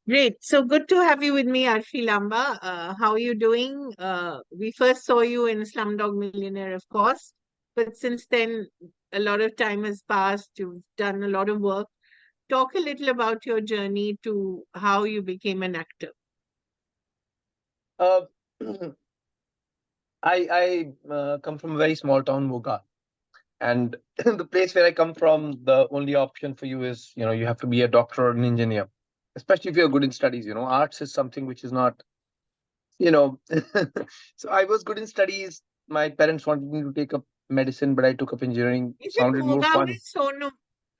Great. So good to have you with me, Arfi Lamba. How are you doing? We first saw you in Slumdog Millionaire, of course, but since then, a lot of time has passed. You've done a lot of work. Talk a little about your journey to how you became an actor. Uh, I come from a very small town, Moga, and the place where I come from, the only option for you is you have to be a doctor or an engineer, especially if you're good in studies. Arts is something which is not you know. So I was good in studies. My parents wanted me to take up medicine, but I took up engineering. Is it Sounded more Moga fun.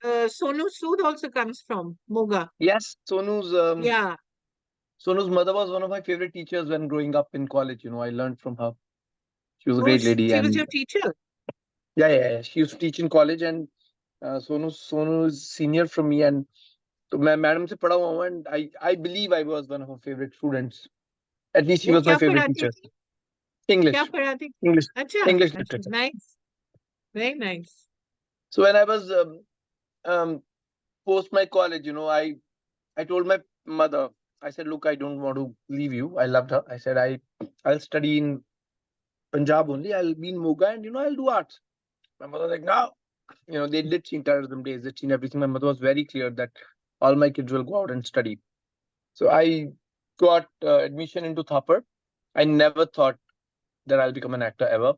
where Sonu Sood also comes from? Moga. Yes, Sonu's Yeah. Sonu's mother was one of my favorite teachers when growing up in college. I learned from her. She was a Oh, great lady, she was and your teacher. yeah. She used to teach in college, and Sonu is senior from me, and so मैं madam से पढ़ा हुआ हूँ, and I believe I was one of her favorite students. At least she वो was my क्या favorite पढ़ाती teacher. थी? क्या English, पढ़ाती थी? English, अच्छा, English अच्छा, literature. nice, very nice. So when I was um, post my college, I told my mother, I said, look, I don't want to leave you. I loved her. I said, I'll study in Punjab only. I'll be in Moga, and I'll do arts. My mother was like, no. They did seen terrorism days, they'd seen everything. My mother was very clear that all my kids will go out and study. So I got admission into Thapar. I never thought that I'll become an actor ever.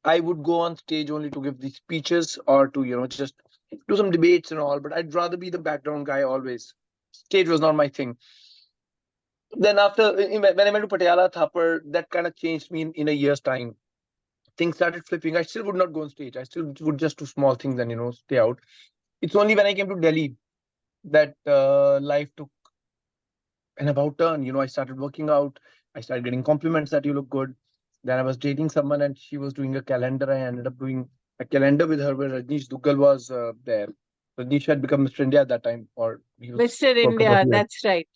I would go on stage only to give these speeches or to, just do some debates and all, but I'd rather be the background guy always. Stage was not my thing. Then after, when I went to Patiala Thapar, that kind of changed me in a year's time. Things started flipping. I still would not go on stage. I still would just do small things and, stay out. It's only when I came to Delhi that life took an about turn. I started working out. I started getting compliments that you look good. Then I was dating someone and she was doing a calendar. I ended up doing a calendar with her where Rajneesh Duggal was there. Rajneesh had become Mr. India at that time, or he was Mr. for a couple of India, years. that's right.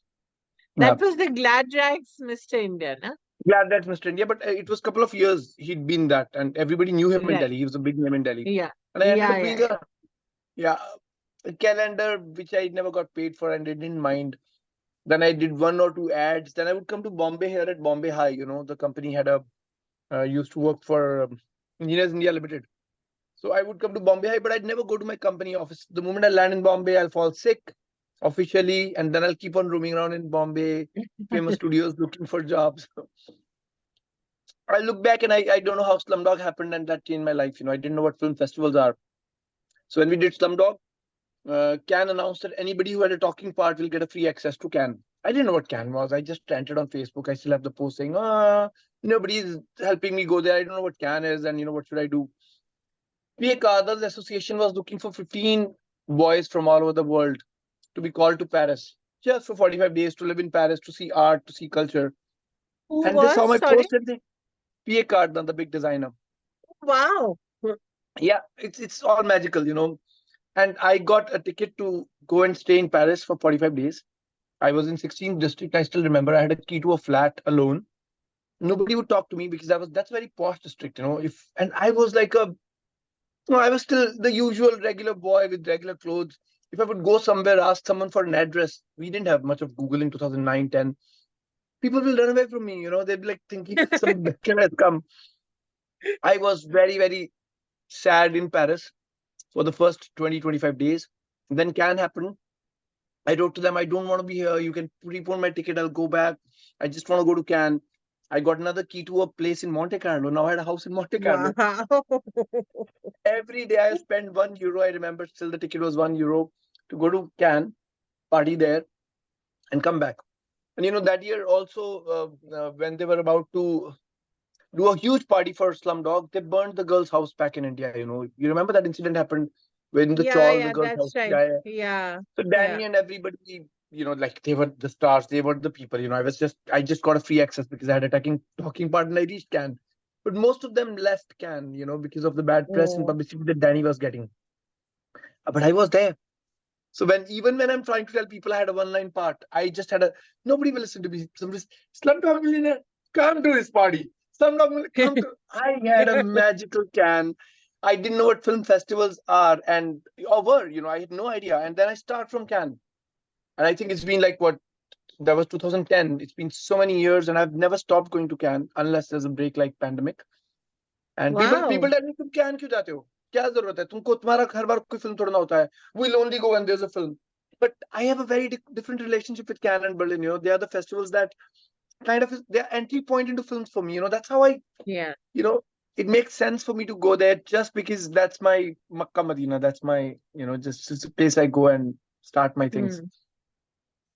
Yeah. That was the Glad Rags Mr. India, na? Glad that's Mr. India, but it was a couple of years he'd been that, and everybody knew him in Right. Delhi. He was a big name in Delhi. Yeah. And I ended Yeah, up yeah, doing yeah. yeah, a calendar which I never got paid for and I didn't mind. Then I did one or two ads. Then I would come to Bombay here at Bombay High. The company had used to work for Engineers India Limited. So I would come to Bombay High, but I'd never go to my company office. The moment I land in Bombay, I'll fall sick officially, and then I'll keep on roaming around in Bombay, famous studios looking for jobs. I look back and I don't know how Slumdog happened, and that changed my life. I didn't know what film festivals are. So when we did Slumdog, Can announced that anybody who had a talking part will get a free access to Can. I didn't know what Can was. I just entered on Facebook. I still have the post saying, nobody's helping me go there. I don't know what Can is, and what should I do? PA Kadal's association was looking for 15 boys from all over the world to be called to Paris just for 45 days to live in Paris, to see art, to see culture. Who And they saw was? my Sorry. post and they, PA Kadal, the big designer. Wow. Yeah, it's all magical. And I got a ticket to go and stay in Paris for 45 days. I was in 16th district. I still remember I had a key to a flat alone. Nobody would talk to me because that's a very posh district. If and I was like I was still the usual regular boy with regular clothes. If I would go somewhere, ask someone for an address, we didn't have much of Google in 2009, 10. People will run away from me. They'd be like thinking some killer has come. I was very, very sad in Paris for the first 20, 25 days. Then can happen. I wrote to them, I don't want to be here. You can prepone my ticket. I'll go back. I just want to go to Cannes. I got another key to a place in Monte Carlo. Now I had a house in Monte Carlo. Wow. Every day I spent €1. I remember still the ticket was €1 to go to Cannes, party there, and come back. And that year also, when they were about to do a huge party for Slumdog, they burned the girl's house back in India. You remember that incident happened when the Yeah, Chawl, the yeah, girl's that's house. right. Yeah. Yeah, So yeah. Danny and everybody, like they were the stars, they were the people. I just got a free access because I had a talking part and I reached Cannes. But most of them left Cannes, because of the bad press and Oh. publicity that Danny was getting. But I was there. So even when I'm trying to tell people I had a one-line part, I just had nobody will listen to me. Somebody, Slumdog Millionaire, come to this party. Slumdog Millionaire, come to. I had a magical can. I didn't know what film festivals are or were. I had no idea. And then I start from Cannes. And I think it's been like what That was 2010. It's been so many years, and I've never stopped going to Cannes unless there's a break like pandemic. And people Wow. tell me, तुम Cannes क्यों जाते हो? क्या जरूरत है? तुमको तुम्हारा हर बार कोई film थोड़ा ना होता है. We'll only go when there's a film. But I have a very different relationship with Cannes and Berlin. They are the festivals that kind of they're entry point into films for me. That's how Yeah. you know, it makes sense for me to go there just because that's my Makkah Medina. That's my, just it's a place I go and start my things. Hmm.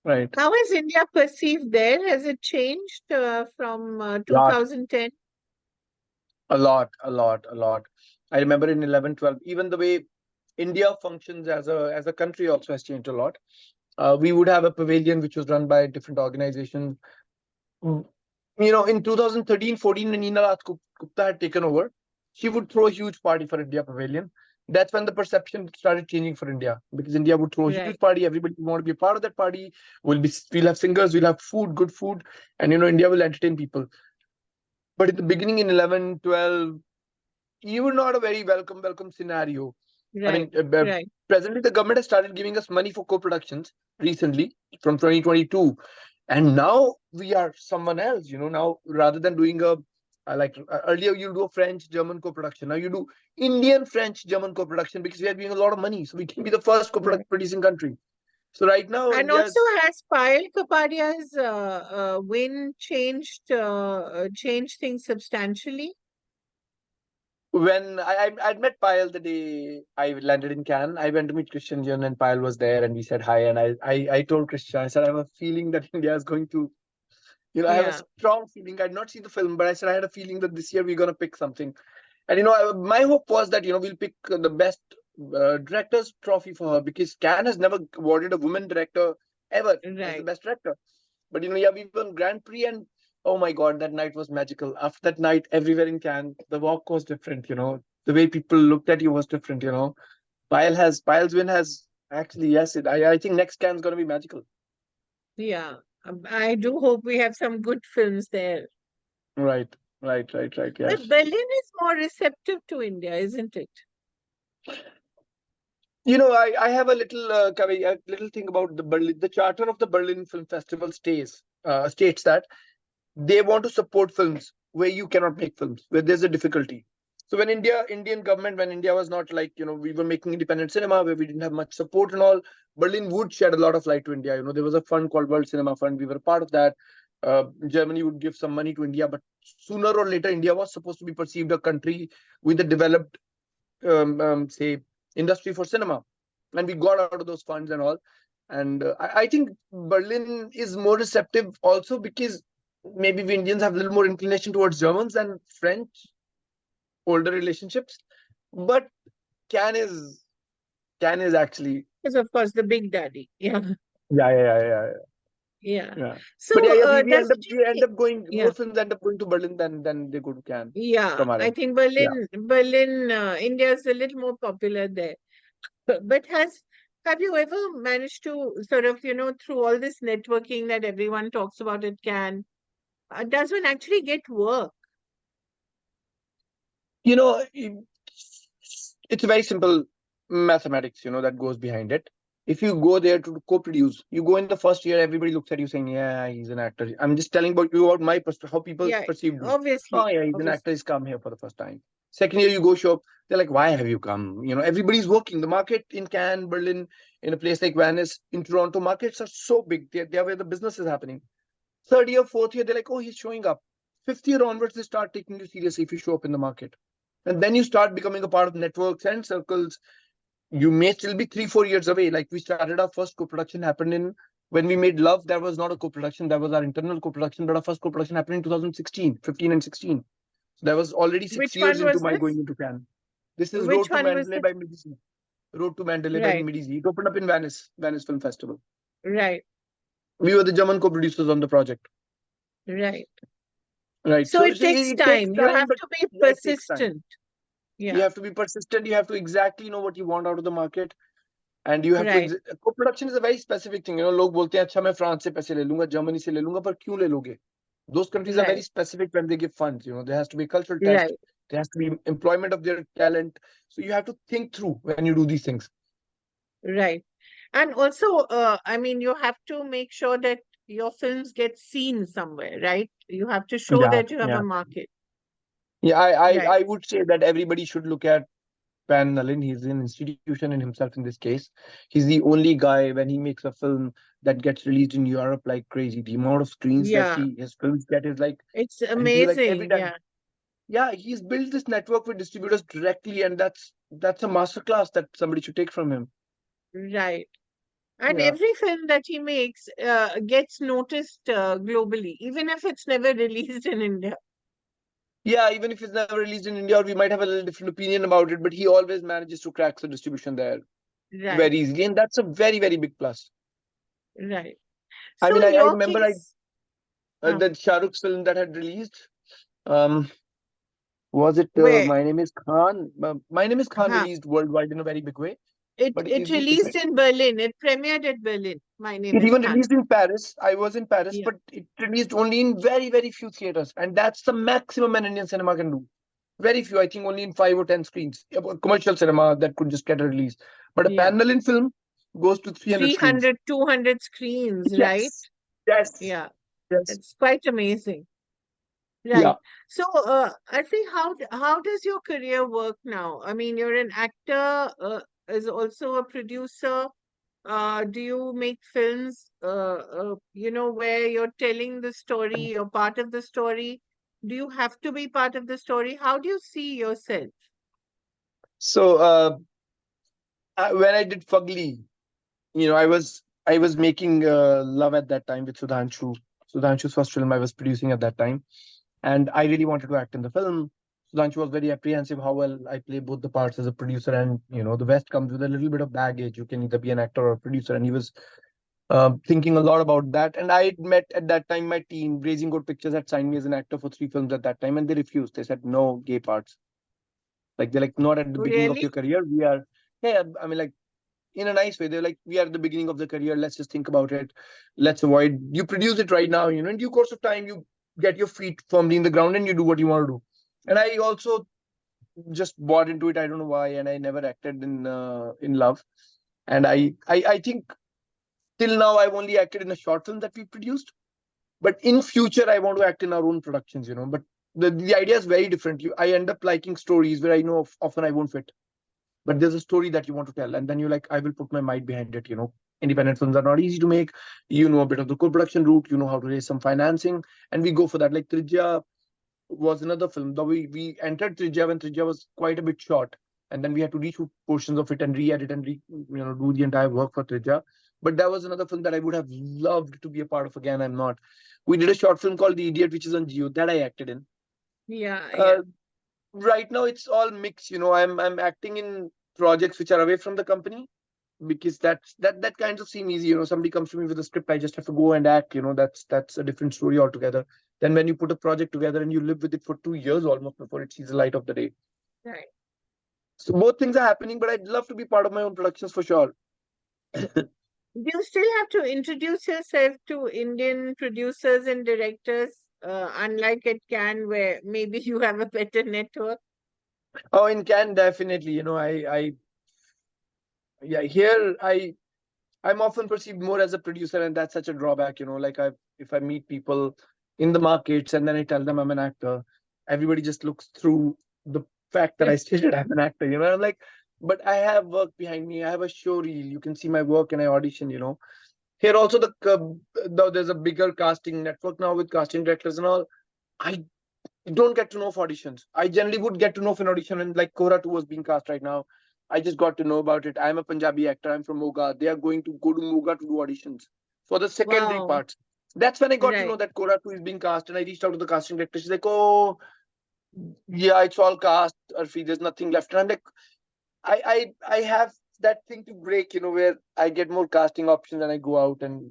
Right. How is India perceived there? Has it changed from Lot. 2010? A lot, a lot, a lot. I remember in 11, 12, even the way India functions as a country also has changed a lot. We would have a pavilion which was run by different organizations. Mm. In 2013, 14, when Neena Raj Gupta had taken over, she would throw a huge party for India Pavilion. That's when the perception started changing for India, because India would throw a Right. huge party. Everybody would want to be a part of that party. We'll have singers, we'll have food, good food, and India will entertain people. But in the beginning, in 11, 12, you were not a very welcome scenario. I Right. mean, Right. presently the government has started giving us money for co-productions recently from 2022, and now we are someone else. Now rather than doing earlier you do a French German co-production, now you do Indian French German co-production, because we are giving a lot of money, so we can be the first Right. co-producing country. So right now And also, India's has Payal Kapadia's win changed things substantially? when I'd met Payal the day I landed in Cannes. I went to meet Christian Jun, and Payal was there, and we said hi. And I told Christian, I said, I have a feeling that India is going to, I have a Yeah. strong feeling. I'd not seen the film, but I said I had a feeling that this year we're going to pick something. And my hope was that we'll pick the best director's trophy for her, because Cannes has never awarded a woman director ever as the Right. best director. But yeah, we won Grand Prix, and oh my God, that night was magical. After that night, everywhere in Cannes, the walk was different. The way people looked at you was different. Payal's win has actually, yes, I think next Cannes is going to be magical. Yeah. I do hope we have some good films there. Right, right, right, right. Yes. But Berlin is more receptive to India, isn't it? I have a little thing about the Berlin. The charter of the Berlin Film Festival states that they want to support films where you cannot make films, where there's a difficulty. So when Indian government, when India was not like, we were making independent cinema where we didn't have much support and all, Berlin would shed a lot of light to India. There was a fund called World Cinema Fund. We were a part of that. Germany would give some money to India, but sooner or later, India was supposed to be perceived a country with a developed, say, industry for cinema. And we got out of those funds and all. And I think Berlin is more receptive also because maybe we Indians have a little more inclination towards Germans and French, older relationships. But Cannes is Cannes is actually, Because of course the big daddy. Yeah. yeah, yeah, yeah, yeah, Yeah. yeah. But So yeah, doesn't we it end up going, yeah. more films end up going to Berlin than they go to Cannes Yeah. from our I end. think Yeah. Berlin, India is a little more popular there. But have you ever managed to sort of, through all this networking that everyone talks about at Cannes, does one actually get work? You know, it's a very simple mathematics, that goes behind it. If you go there to co-produce, you go in the first year, everybody looks at you saying, "Yeah, he's an actor." I'm just telling about you about my how people Yeah, perceive me. Oh, obviously, yeah, he's an actor. obviously. He's come here for the first time. Second year, you go show up. They're like, "Why have you come?" Everybody's working. The market in Cannes, Berlin, in a place like Venice, in Toronto, markets are so big. They're where the business is happening. Third year, fourth year, they're like, "Oh, he's showing up." Fifth year onwards, they start taking you seriously if you show up in the market. And then you start becoming a part of networks and circles. You may still be 3-4 years away. Like, we started our first co-production happened in when we made Love. That was not a co-production, that was our internal co-production, but our first co-production happened in 2016, 15 and 16. So that was already six Which years one into was my this? going into Cannes. This is Which Road to one was Mandalay this? by Medici. Road to Mandalay by Right, Medici. It opened up in Venice Film Festival. right, We were the German co-producers on the project. right. Right. So So, it so takes it takes time. You time, have but to be yeah, it takes time. persistent. You Yeah, have to be persistent. You have to exactly know what you want out of the market. And you have to right, co-production is a very specific thing. लोग बोलते हैं अच्छा मैं France से पैसे ले लूंगा, Germany से ले लूंगा, पर क्यों ले लोगे? Those countries are very right, specific when they give funds. There has to be a cultural test. right, There has to be employment of their talent. So you have to think through when you do these things. right. And also, I mean, you have to make sure that your films get seen somewhere, right? You have to show Yeah, that you have yeah. a market. Yeah, I Right. would say that everybody should look at Pan Nalin. He's an institution in himself in this case. He's the only guy when he makes a film that gets released in Europe like crazy. The amount of screens that Yeah. his films get is like It's like every amazing. time. Yeah. Yeah, he's built this network with distributors directly, and that's a masterclass that somebody should take from him. Right. And Yeah. every film that he makes gets noticed globally, even if it's never released in India. Yeah, even if it's never released in India, or we might have a little different opinion about it, but he always manages to crack the distribution there Right. very easily, and that's a very, very big plus. Right. I So mean, in I your remember case, uh, that Shah Rukh's film that had released. Um, was it where My Name is Khan? My Name is Khan huh, released worldwide in a very big way, it but it is it? If released in Berlin. It premiered at Berlin. My name It is even Khan. released in Paris. I was in Paris, Yeah. but it released only in very, very few theaters, and that's the maximum an Indian cinema can do. Very few, I think, only in 5 or 10 screens. Commercial cinema that could just get a release, but a Yeah. Pan-Nalin film goes to 300 screens. 300, 200 screens, right? Yes, yes, Yeah. yes. It's quite amazing. Yeah. Right. So, Arfi, how does your career work now? I mean, you're an actor, is also a producer. Do you make films, where you're telling the story, you're part of the story? Do you have to be part of the story? How do you see yourself? So when I did Fugly, I was making Love at that time with Sudhanshu. Sudhanshu's first film I was producing at that time, and I really wanted to act in the film. Sudhanshu was very apprehensive how well I play both the parts as a producer, and the West comes with a little bit of baggage. You can either be an actor or a producer, and he was thinking a lot about that. And I had met at that time my team. Raising Good Pictures had signed me as an actor for 3 films at that time, and they refused. They said no gay parts. Like they're like, not at the beginning of Really? your career. We are, yeah. I mean, like in a nice way. They're like, we are at the beginning of the career. Let's just think about it. Let's avoid. You produce it right now. In due course of time, you get your feet firmly in the ground and you do what you want to do. And I also just bought into it. I don't know why, and I never acted in Love. And I think till now I've only acted in a short film that we produced. But in future, I want to act in our own productions. But the idea is very different. I end up liking stories where I know often I won't fit, but there's a story that you want to tell, and then you're like, I will put my might behind it. Independent films are not easy to make. You know a bit of the co-production route. You know how to raise some financing, and we go for that. Like Trijja was another film. Though we entered Trijja when Trijja was quite a bit short, and then we had to reshoot portions of it and re-edit and do the entire work for Trijja. But that was another film that I would have loved to be a part of again. I'm not. We did a short film called The Idiot, which is on Geo, that I acted in. Yeah, yeah. Uh, right now, it's all mixed. I'm acting in projects which are away from the company because that kind of seem easy. Somebody comes to me with a script, I just have to go and act. That's a different story altogether. Then when you put a project together and you live with it for 2 years almost before it sees the light of the day. Right. So both things are happening, but I'd love to be part of my own productions for sure. Do you still have to introduce yourself to Indian producers and directors, unlike at Cannes, where maybe you have a better network? Oh, in Cannes, definitely. Yeah, here I'm often perceived more as a producer, and that's such a drawback. Like if I meet people in the markets and then I tell them I'm an actor, everybody just looks through the fact that I stated I'm an actor. I'm like, but I have work behind me. I have a show reel. You can see my work and I audition. Here also though there's a bigger casting network now with casting directors and all. I don't get to know of auditions. I generally would get to know of an audition, and like Kora 2 was being cast right now. I just got to know about it. I'm a Punjabi actor. I'm from Moga. They are going to go to Moga to do auditions for the secondary Wow. parts. That's when I got to know Right. that Kora 2 is being cast, and I reached out to the casting director. She's like, "Oh, yeah, it's all cast, Arfi. There's nothing left." And I'm like, I have that thing to break, where I get more casting options and I go out and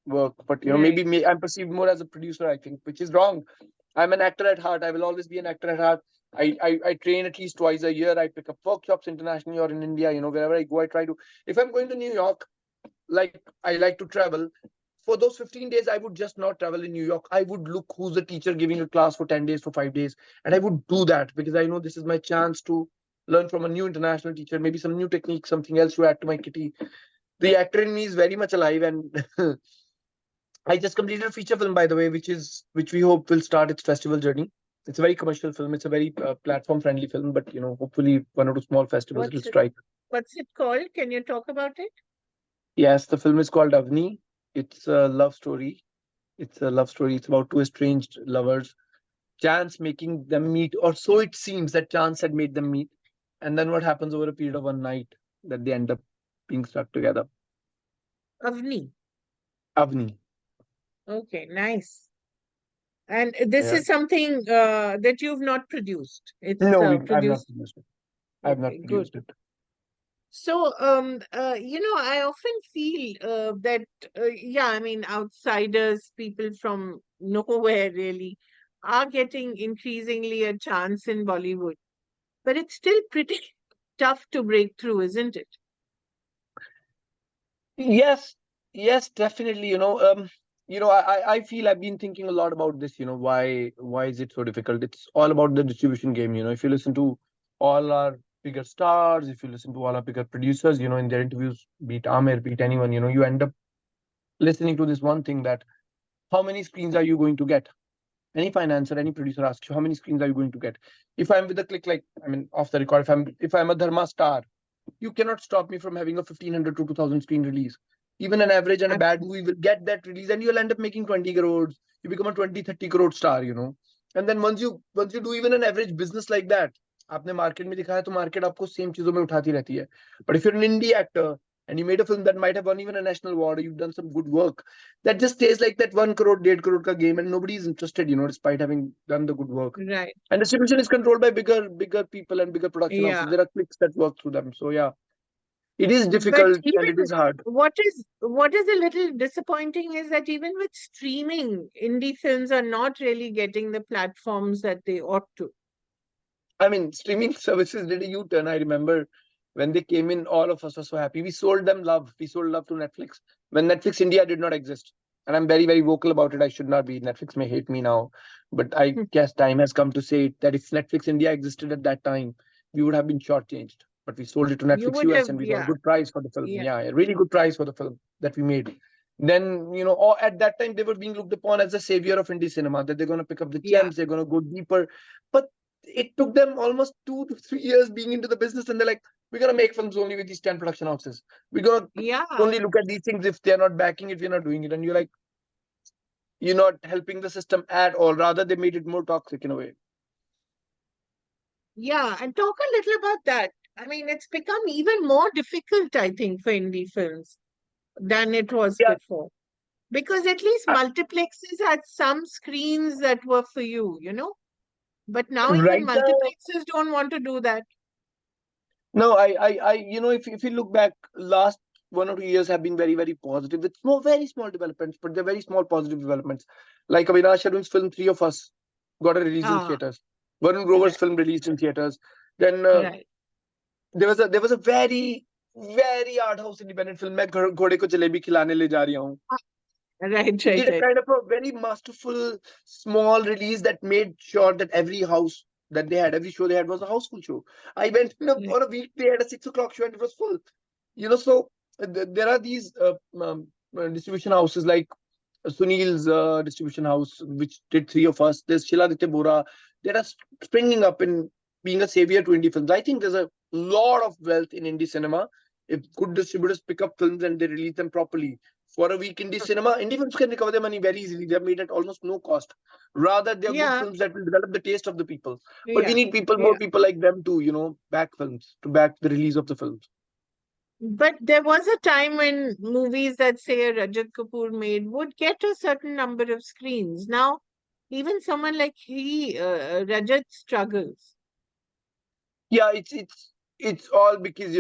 work. But Right. I'm perceived more as a producer, I think, which is wrong. I'm an actor at heart. I will always be an actor at heart. I train at least twice a year. I pick up workshops internationally or in India. Wherever I go, I try to. If I'm going to New York, like I like to travel, for those 15 days, I would just not travel in New York. I would look who's the teacher giving a class for 10 days, for 5 days. And I would do that because I know this is my chance to learn from a new international teacher, maybe some new technique, something else to add to my kitty. the actor in me is very much alive, and I just completed a feature film, by the way, which we hope will start its festival journey. It's a very commercial film. It's a very platform friendly film, but hopefully one or two small festivals will What's it strike. what's it called? Can you talk about it? Yes, the film is called Avni. It's a love story. It's a love story. It's about two estranged lovers. Chance making them meet, or so it seems that chance had made them meet. And then what happens over a period of one night that they end up being stuck together. Avni. Avni. Okay, nice. And this Yeah. is something that you've not produced. It's No, I've not produced. produced it. I've not Okay, good. produced it. So, I often feel that, yeah, I mean, outsiders, people from nowhere really, are getting increasingly a chance in Bollywood. But it's still pretty tough to break through, isn't it? Yes, yes, definitely. I feel I've been thinking a lot about this. Why is it so difficult? It's all about the distribution game. If you listen to all our bigger stars, if you listen to all our bigger producers, in their interviews, be it Amir, be it anyone, you end up listening to this one thing, that how many screens are you going to get? Any financer, any producer asks you, how many screens are you going to get? If I'm with a click, like, I mean, off the record, if I'm a Dharma star, you cannot stop me from having a 1500 to 2000 screen release. Even an average and a bad movie will get that release, and you'll end up making 20 crores. You become a 20-30 crore star. And then once you do even an average business like that, आपने market में दिखाया तो market आपको same चीजों में उठाती रहती है. But if you're an indie actor and you made a film that might have won even a national award, or you've done some good work, that just stays like that 1 crore, 1.5 crore ka game, and nobody is interested, despite having done the good work. Right. And distribution is controlled by bigger people and bigger production houses. Yeah. There are clicks that work through them. So yeah, it is But difficult and it is even hard. what is a little disappointing is that even with streaming, indie films are not really getting the platforms that they ought to. I mean, streaming services did a U-turn. I remember when they came in, all of us were so happy. We sold them love. We sold love to Netflix when Netflix India did not exist. And I'm very, very vocal about it. I should not be. Netflix may hate me now, but I guess time has come to say that if Netflix India existed at that time, we would have been shortchanged. But we sold it to You Netflix would US have, and we got a yeah, good price for the film. yeah, Yeah, a really good price for the film that we made. Then, or at that time, they were being looked upon as the savior of indie cinema, that they're going to pick up the yeah, gems, they're going to go deeper. But it took them almost 2 to 3 years being into the business, and they're like, we're going to make films only with these 10 production houses. We're going to yeah, only look at these things if they're not backing it, we're not doing it. And you're like, you're not helping the system at all. Rather, they made it more toxic in a way. yeah. And talk a little about that. I mean, it's become even more difficult, I think, for indie films than it was Yeah. before. Because at least multiplexes had some screens that were for you. But now even Right now, multiplexes don't want to do that. no, if you look back, last 1 or 2 years have been very, very positive with very small developments, but they're very small positive developments. Like Avinash Arun's film Three of Us got a release in Ah, theaters. Varun Grover's right, film released in theaters. Then right, there was a very very art house independent film. मैं घोड़े को जलेबी खिलाने ले जा रहा हूँ. right, He right, did a right. kind of a very masterful small release that made sure that every house that they had, every show they had, was a houseful show. I went Right. on a weekday at a 6 o'clock show and it was full. So there are these distribution houses like Sunil's distribution house, which did Three of Us. There's Shiladitya Bora. That are springing up in being a savior to indie films. I think there's a lot of wealth in indie cinema if good distributors pick up films and they release them properly. For a week, indie films can recover their money very easily. They're made at almost no cost. Rather, they're good Yeah, films that will develop the taste of the people. But we yeah, need more yeah. people like them to, back films, to back the release of the films. But there was a time when movies that, say, a Rajat Kapoor made would get a certain number of screens. Now, even someone like Rajat struggles. Yeah, it's all because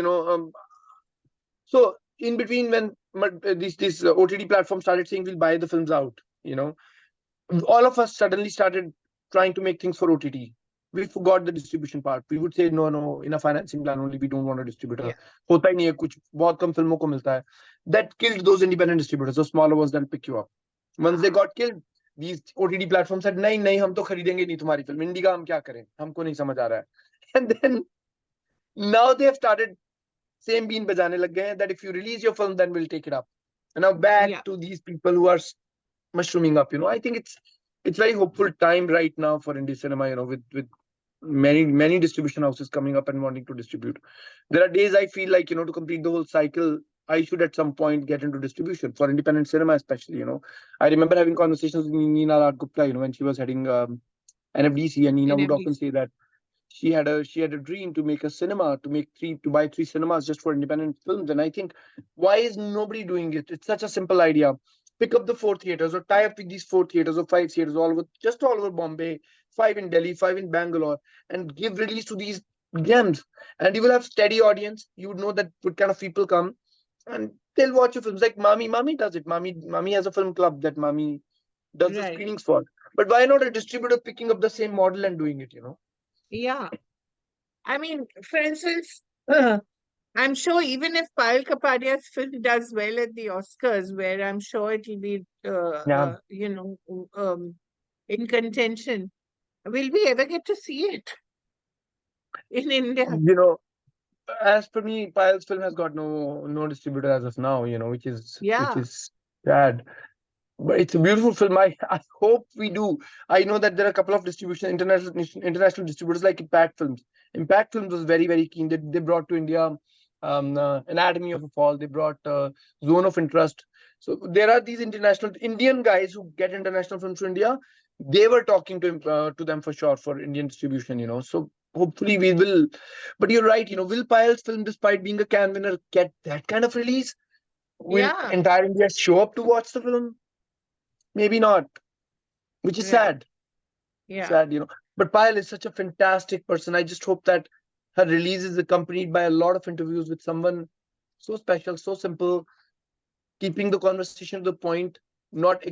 so in between when these OTT platforms started saying we'll buy the films out, all of us suddenly started trying to make things for OTT. We forgot the distribution part. We would say no, in a financing plan only, we don't want a distributor. Yeah, होता ही नहीं है कुछ बहुत कम फिल्मों को मिलता है. That killed those independent distributors. The smaller ones that pick you up. Once they got killed, these OTT platforms said नहीं नहीं हम तो खरीदेंगे नहीं तुम्हारी फिल्म. इंडी का हम क्या करें? हमको नहीं समझ आ रहा है. And then now they have started same bean bajane lag gaye hain that if you release your film, then we'll take it up. And now back Yeah. to these people who are mushrooming up. I think it's very hopeful time right now for indie cinema. With many distribution houses coming up and wanting to distribute. There are days I feel like to complete the whole cycle, I should at some point get into distribution for independent cinema, especially. I remember having conversations with Nina Raj Gupta, when she was heading NFDC, and Nina would often NFDC. say that she had a dream to make a cinema, to buy three cinemas just for independent films. And I think, why is nobody doing it? It's such a simple idea. Pick up the four theaters, or tie up with these four theaters or five theaters all over Bombay, five in Delhi, five in Bangalore, and give release to these gems. And you will have steady audience. You would know that what kind of people come, and they'll watch your films. Like Mami does it. Mami has a film club that Mami does the Right. screenings for. But why not a distributor picking up the same model and doing it? Yeah. I mean, for instance, I'm sure even if Payal Kapadia's film does well at the Oscars, where I'm sure it'll be, Yeah. in contention, will we ever get to see it in India? You know, as per me, Payal's film has got no distributor as of now. Which Yeah. is sad. But it's a beautiful film. I hope we do. I know that there are a couple of international distributors like Impact Films. Impact Films was very, very keen. They brought to India Anatomy of a Fall. They brought Zone of Interest. So there are these international Indian guys who get international films to India. They were talking to them for sure for Indian distribution. So hopefully we will. But you're right. Will Payal's film, despite being a Cannes winner, get that kind of release? Will Yeah. entire India show up to watch the film? Maybe not, which is Right. sad. Yeah. Sad. But Payal is such a fantastic person. I just hope that her release is accompanied by a lot of interviews with someone so special, so simple, keeping the conversation to the point, not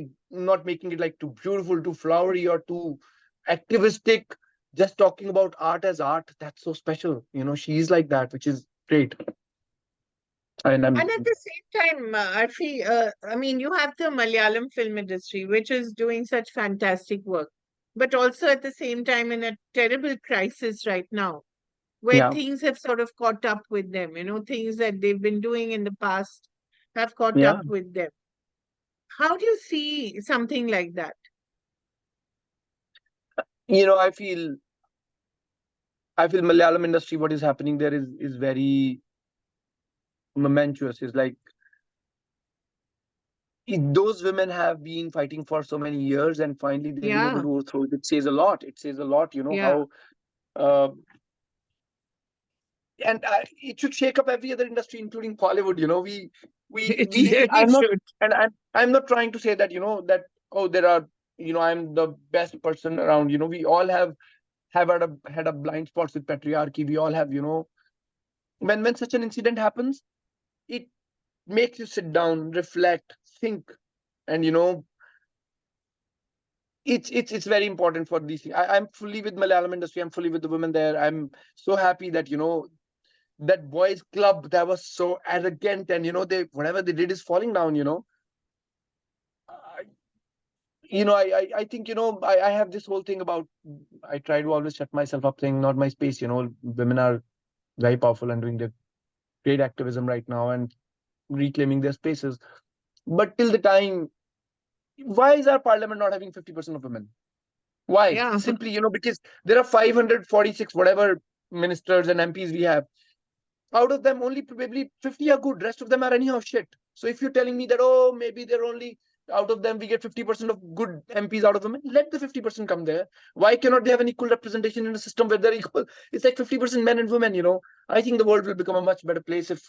making it like too beautiful, too flowery, or too activistic. Just talking about art as art. That's so special. She's like that, which is great. And And I'm at the same time, Arfi, I mean, you have the Malayalam film industry, which is doing such fantastic work, but also at the same time in a terrible crisis right now, where yeah, things have sort of caught up with them, things that they've been doing in the past have caught yeah. up with them. How do you see something like that? I feel Malayalam industry, what is happening there is very momentous. Is like those women have been fighting for so many years, and finally they've been able Yeah, to overthrow it. It says a lot. It says a lot. yeah, How uh, and it should shake up every other industry, including Bollywood. it We really I'm not, should. and I'm not trying to say that that, oh, there are, I'm the best person around. We all have had a blind spots with patriarchy. We all have, when such an incident happens, it makes you sit down, reflect, think, and it's very important for these things. I'm fully with Malayalam industry. I'm fully with the women there. I'm so happy that that boys club that was so arrogant, and they, whatever they did is falling down. I, I think I have this whole thing about, I try to always shut myself up, saying not my space. Women are very powerful and doing their great activism right now and reclaiming their spaces. But till the time, why is our parliament not having 50% of women? Why? Yeah, Simply, because there are 546 whatever ministers and MPs we have. Out of them, only probably 50 are good. Rest of them are anyhow shit. So if you're telling me that, oh, maybe they're only, out of them we get 50% of good MPs out of them, let the 50% come there. Why cannot they have an equal representation in a system where they're equal? It's like 50% men and women. I think the world will become a much better place if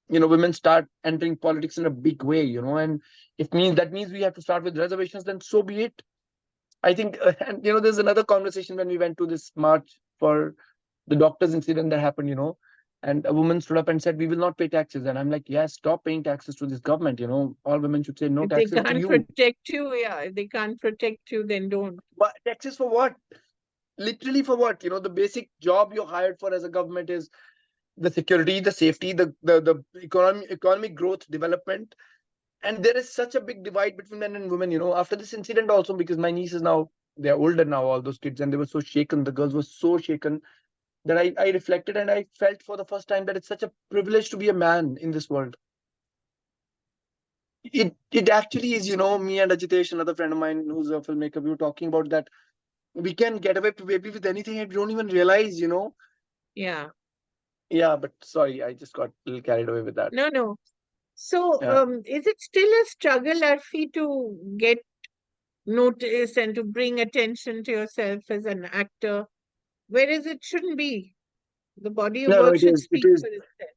women start entering politics in a big way. And if that means we have to start with reservations, then so be it. I think, and there's another conversation when we went to this march for the doctor's incident that happened, and a woman stood up and said, "We will not pay taxes." And I'm like, "Yes, stop paying taxes to this government. All women should say no if they taxes to can't you." protect you, yeah, if they can't protect you, then don't. But taxes for what? Literally for what? The basic job you're hired for as a government is the security, the safety, the economic growth, development. And there is such a big divide between men and women, after this incident also, because my nieces now, they're older now, all those kids, and they were so shaken. The girls were so shaken. that I reflected and I felt for the first time that it's such a privilege to be a man in this world. It actually is, me and Ajitesh, another friend of mine who's a filmmaker, we were talking about that we can get away maybe with anything and we don't even realize. Yeah. Yeah, but sorry, I just got a little carried away with that. No, no. So, Yeah. is it still a struggle, Arfi, to get noticed and to bring attention to yourself as an actor, whereas it shouldn't be? The body of No, work it should is. It speak is. for itself.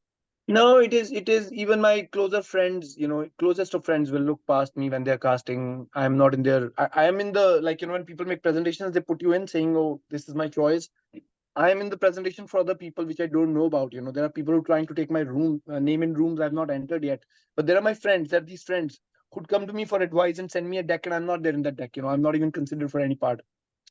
No, it is. It is. Even my closer friends, closest of friends will look past me when they're casting. I'm not in there. I am in the, like, when people make presentations, they put you in saying, oh, this is my choice. I am in the presentation for other people, which I don't know about. There are people who are trying to take my name in rooms I've not entered yet. But there are my friends. There are these friends who'd come to me for advice and send me a deck, and I'm not there in that deck. I'm not even considered for any part.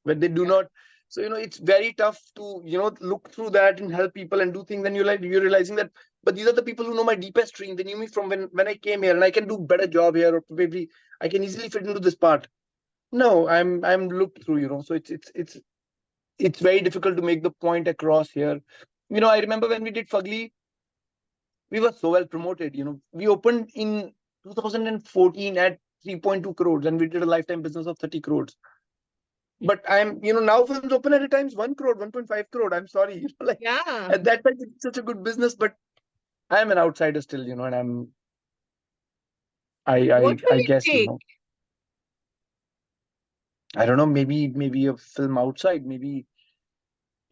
When they do Yeah. not, so it's very tough to look through that and help people and do things. And you're realizing that, but these are the people who know my deepest dream. They knew me from when I came here, and I can do better job here, or probably I can easily fit into this part. No, I'm looked through. So it's very difficult to make the point across here. I remember when we did Fugly, we were so well promoted. We opened in 2014 at 3.2 crores, and we did a lifetime business of 30 crores. But now films open at times 1 crore, 1.5 crore. I'm sorry, like Yeah. at that time it's such a good business, but I'm an outsider still, and I What I will I it guess, take? I don't know, maybe a film outside, maybe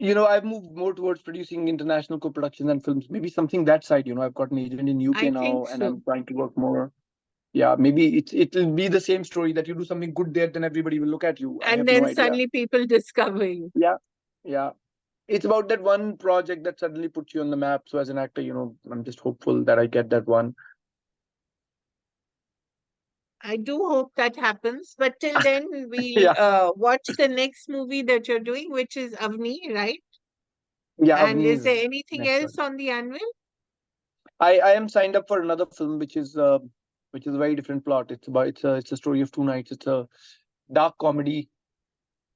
I've moved more towards producing international co-productions and films, maybe something that side. I've got an agent in UK I think now, and so. I'm trying to work more. Yeah, maybe it'll be the same story that you do something good there, then everybody will look at you. I And have no then idea. suddenly people discover you. Yeah, yeah. It's about that one project that suddenly puts you on the map. So as an actor, I'm just hopeful that I get that one. I do hope that happens. But till then, we'll Yeah, watch the next movie that you're doing, which is Avni, right? yeah. And Avni is is there anything next else one. on the anvil? I am signed up for another film, which is a very different plot. It's a story of two nights. It's a dark comedy.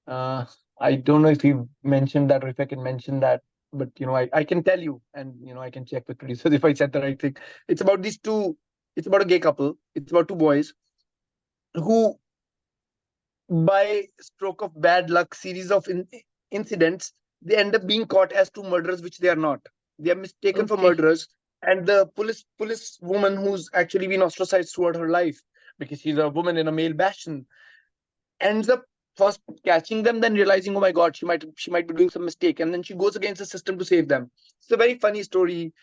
Uh, I don't know if you mentioned that or if I can mention that, but I can tell you, and I can check with producers if I said the right thing. It's about these two. It's about a gay couple. It's about two boys who, by stroke of bad luck, series of incidents, they end up being caught as two murderers, which they are not. They are mistaken for Okay. murderers, and the police woman, who's actually been ostracized throughout her life because she's a woman in a male bastion, ends up first catching them, then realizing, oh my god, she might be doing some mistake, and then she goes against the system to save them. It's a very funny story.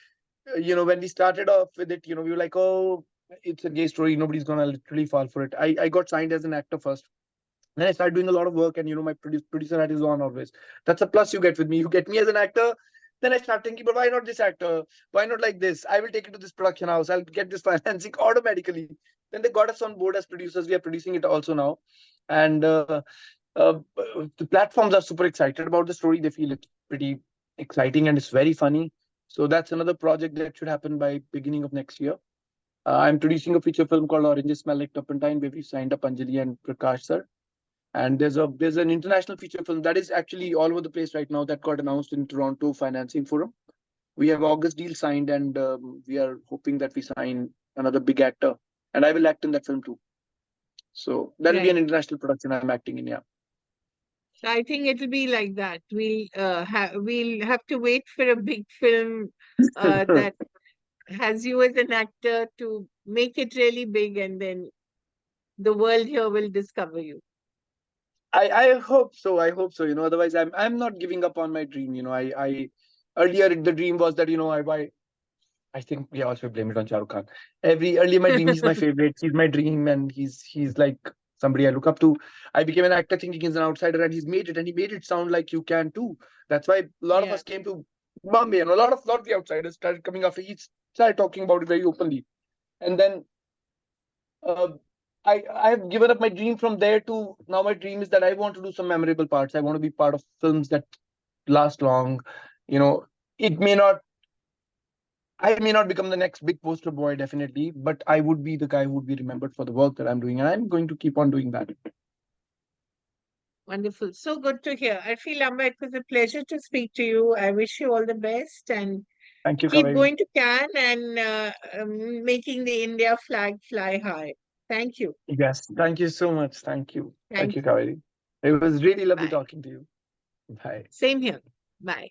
When we started off with it, we were like, oh, it's a gay story, nobody's gonna literally fall for it. I got signed as an actor first. Then I started doing a lot of work, and my producer hat is on always. That's a plus you get with me. You get me as an actor. Then I start thinking, but why not this actor? Why not like this? I will take it to this production house. I'll get this financing automatically. Then they got us on board as producers. We are producing it also now, and uh, the platforms are super excited about the story. They feel it's pretty exciting and it's very funny. So that's another project that should happen by beginning of next year. I'm producing a feature film called Oranges Smell Like Turpentine, where we signed up Anjali and Prakash sir. And there's an international feature film that is actually all over the place right now that got announced in Toronto Financing Forum. We have August deal signed, and we are hoping that we sign another big actor, and I will act in that film too. So that'll be an Right. international production I'm acting in. Yeah. So I think it'll be like that. We'll have to wait for a big film that has you as an actor to make it really big, and then the world here will discover you. I hope so. I hope so. Otherwise I'm not giving up on my dream. I earlier the dream was that I think we also blame it on Shah Rukh Khan. Every earlier my dream, he's my favorite. He's my dream, and he's like somebody I look up to. I became an actor thinking he's an outsider, and he's made it, and he made it sound like you can too. That's why a lot of Yeah. us came to Bombay, and a lot of the outsiders started coming after. He started talking about it very openly, and then uh, I have given up my dream from there to now. My dream is that I want to do some memorable parts. I want to be part of films that last long. You know, it may not I may not become the next big poster boy, definitely, but I would be the guy who would be remembered for the work that I'm doing, and I'm going to keep on doing that. Wonderful. So good to hear. Arfi Lamba, it was a pleasure to speak to you. I wish you all the best and Thank you, keep Kaveri. going to Cannes and making the India flag fly high. Thank you. Yes, thank you so much. Thank you. Thank Thank you, you. Kaveri. It was really lovely Bye. talking to you. Bye. Same here. Bye.